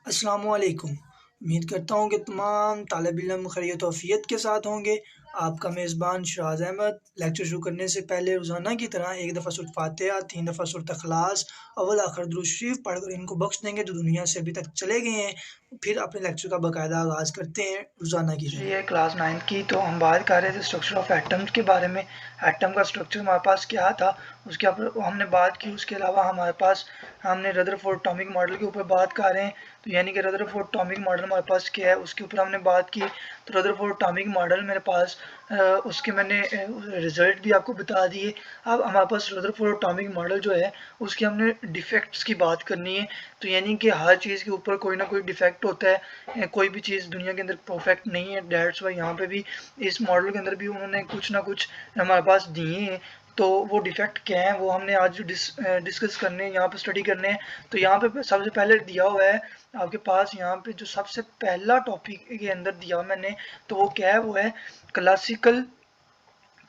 अस्सलामुअलैकुम। उम्मीद करता हूँ कि तमाम तालिब इल्म खैरियत वफ़ियत के साथ होंगे। आपका मेज़बान शराज अहमद। लेक्चर शुरू करने से पहले रोज़ाना की तरह एक दफ़ा सूरत फ़ातिहा, 3 दफ़ा सूरत इख़लास, अव्वल आखिर दुरूद शरीफ पढ़कर इनको बख्श देंगे जो दुनिया से अभी तक चले गए हैं। फिर अपने लेक्चर का बाकायदा आगाज़ करते हैं रोज़ाना की तरह। ये क्लास 9 की तो हम बात कर रहे थे स्ट्रक्चर ऑफ एटम्स के बारे में। एटम का स्ट्रक्चर हमारे पास क्या था उसके ऊपर हमने बात की। उसके अलावा हमारे पास हमने रदरफोर्ड एटॉमिक मॉडल के ऊपर बात कर रहे हैं। तो यानी कि रदरफोर्ड एटॉमिक मॉडल हमारे पास क्या है उसके ऊपर हमने बात की। तो रदरफोर्ड एटॉमिक मॉडल मेरे पास उसके मैंने रिजल्ट भी आपको बता दिए। अब हमारे पास रदरफोर्ड एटॉमिक मॉडल जो है उसके हमने डिफेक्ट्स की बात करनी है। तो यानी कि हर चीज़ के ऊपर कोई ना कोई डिफेक्ट होता है, कोई भी चीज़ दुनिया के अंदर परफेक्ट नहीं है। डेट्स वाई यहाँ पे भी इस मॉडल के अंदर भी उन्होंने कुछ ना कुछ हमारे पास दिए हैं। तो वो डिफेक्ट क्या है वो हमने आज डिस्कस करने हैं, यहाँ पे स्टडी करने हैं। तो यहाँ पे सबसे पहले दिया हुआ है आपके पास, यहाँ पे जो सबसे पहला टॉपिक के अंदर दिया हुआ मैंने, तो वो क्या है, वो है क्लासिकल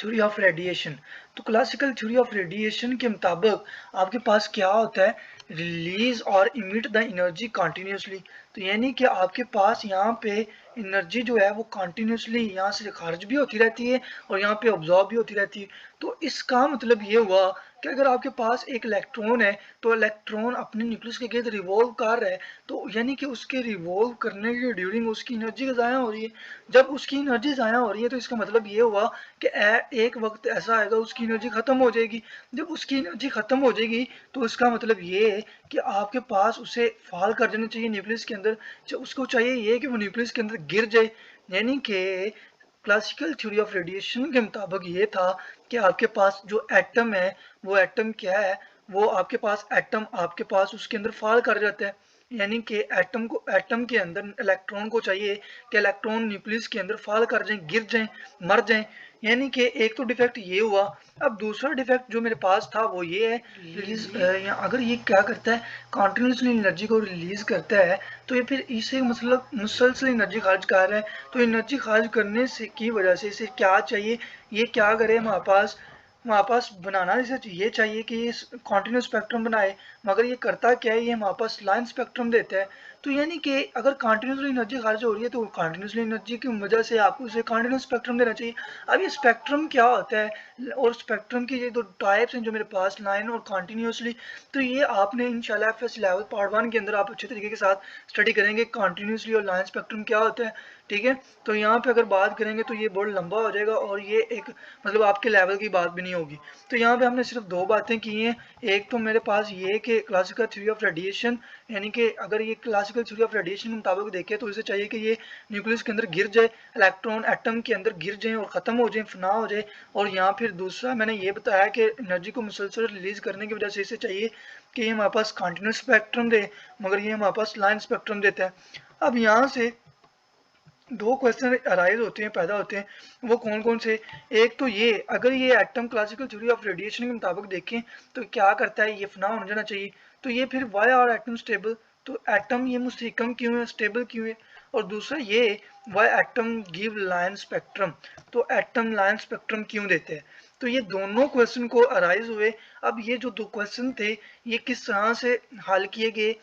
थ्योरी ऑफ रेडिएशन। तो क्लासिकल थ्योरी ऑफ रेडिएशन के मुताबिक आपके पास क्या होता है, रिलीज और इमिट द एनर्जी कॉन्टिन्यूसली। तो यानी कि आपके पास यहाँ पे एनर्जी जो है वो कॉन्टिन्यूसली यहाँ से खारिज भी होती रहती है और यहाँ पे ऑब्जॉर्ब भी होती रहती है। तो इसका मतलब ये हुआ कि अगर आपके पास एक इलेक्ट्रॉन है तो इलेक्ट्रॉन अपने न्यूक्लियस के गिर्द रिवॉल्व कर रहा है, तो यानी कि उसके रिवॉल्व करने के ड्यूरिंग उसकी एनर्जी ज़ाया हो रही है। जब उसकी एनर्जी ज़ाया हो रही है तो इसका मतलब ये हुआ कि एक वक्त ऐसा आएगा उसकी एनर्जी ख़त्म हो जाएगी। जब उसकी एनर्जी ख़त्म हो जाएगी तो इसका मतलब ये है कि आपके पास उसे फॉल कर देना चाहिए न्यूक्लियस के अंदर। उसको चाहिए ये कि वो न्यूक्लियस के अंदर गिर जाए। यानी कि क्लासिकल थ्योरी ऑफ रेडिएशन के मुताबिक ये था कि आपके पास जो एटम है वो एटम क्या है, वो आपके पास एटम आपके पास उसके अंदर फॉल कर जाता है। यानी कि एटम के अंदर इलेक्ट्रॉन को चाहिए कि इलेक्ट्रॉन न्यूक्लियस के अंदर फॉल कर जाएं, गिर जाएं, मर जाएं। यानी कि एक तो डिफेक्ट ये हुआ। अब दूसरा डिफेक्ट जो मेरे पास था वो ये है, रिलीज या अगर ये क्या करता है, कॉन्टिन्यूसली एनर्जी को रिलीज करता है, तो ये फिर इसे मतलब मुसलसल एनर्जी खारिज कर रहा है। तो एनर्जी खारिज करने से की वजह से इसे क्या चाहिए, ये क्या करे हमारे पास बनाना इसे ये चाहिए कि ये कॉन्टिन्यूस स्पेक्ट्रम बनाए। मगर ये करता क्या है, ये हमारे पास लाइन स्पेक्ट्रम देता है। तो यानी कि अगर कंटिन्यूसली एनर्जी खारिज हो रही है तो कंटिन्यूसली एनर्जी की वजह से आपको उसे कंटिन्यूस स्पेक्ट्रम देना चाहिए। अब ये स्पेक्ट्रम क्या होता है और स्पेक्ट्रम की ये दो टाइप्स हैं जो मेरे पास, लाइन और कंटिन्यूसली। तो ये आपने इंशाल्लाह FS लेवल पार्ट 1 के अंदर आप अच्छे तरीके के साथ स्टडी करेंगे कंटिन्यूसली और लाइन स्पेक्ट्रम क्या होता है। ठीक है, तो यहाँ पे अगर बात करेंगे तो ये बहुत लंबा हो जाएगा और ये एक मतलब आपके लेवल की बात भी नहीं होगी। तो यहाँ पे हमने सिर्फ दो बातें की हैं। एक तो मेरे पास ये कि क्लासिकल थ्योरी ऑफ रेडिएशन, यानी कि अगर ये क्लासिकल थ्योरी ऑफ रेडिएशन के मुताबिक देखें तो इसे चाहिए कि ये न्यूक्लियस के अंदर गिर जाए, इलेक्ट्रॉन एटम के अंदर गिर जाए और ख़त्म हो जाए, फना हो जाए। और यहाँ फिर दूसरा मैंने ये बताया कि एनर्जी को मुसलसल रिलीज करने की वजह से इसे चाहिए कि ये हमारे पास कॉन्टिन्यूस स्पेक्ट्रम दे, मगर ये हमारे पास लाइन स्पेक्ट्रम देता है। अब यहाँ से दो क्वेश्चन अराइज होते हैं, पैदा होते हैं, वो कौन कौन से। एक तो ये, अगर ये atom classical theory of radiation के मुताबिक देखें तो क्या करता है, ये फना होना जाना चाहिए। तो ये फिर वाई आर एटम स्टेबल, तो एटम ये मुझसे कम क्यों है, स्टेबल क्यों है। और दूसरा ये, Y atom give line spectrum, तो एटम लाइन स्पेक्ट्रम क्यों देते हैं। तो ये दोनों क्वेश्चन को अराइज हुए। अब ये जो दो क्वेश्चन थे ये किस तरह से हल किए गए,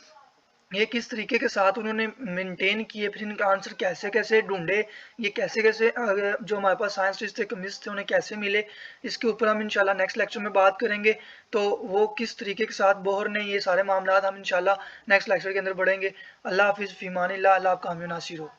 ये किस तरीके के साथ उन्होंने मेंटेन किए, फिर इनका आंसर कैसे कैसे ढूंढे, ये कैसे कैसे जो हमारे पास साइंटिस्ट थे, कम्युनिस्ट थे, उन्हें कैसे मिले, इसके ऊपर हम इंशाल्लाह नेक्स्ट लेक्चर में बात करेंगे। तो वो किस तरीके के साथ बोहर ने ये सारे मामला हम इंशाल्लाह नेक्स्ट लेक्चर के अंदर बढ़ेंगे। अल्लाह हाफिज़, फ़ी अमानिल्लाह, अल्लाह आपका हामी नासिर हो।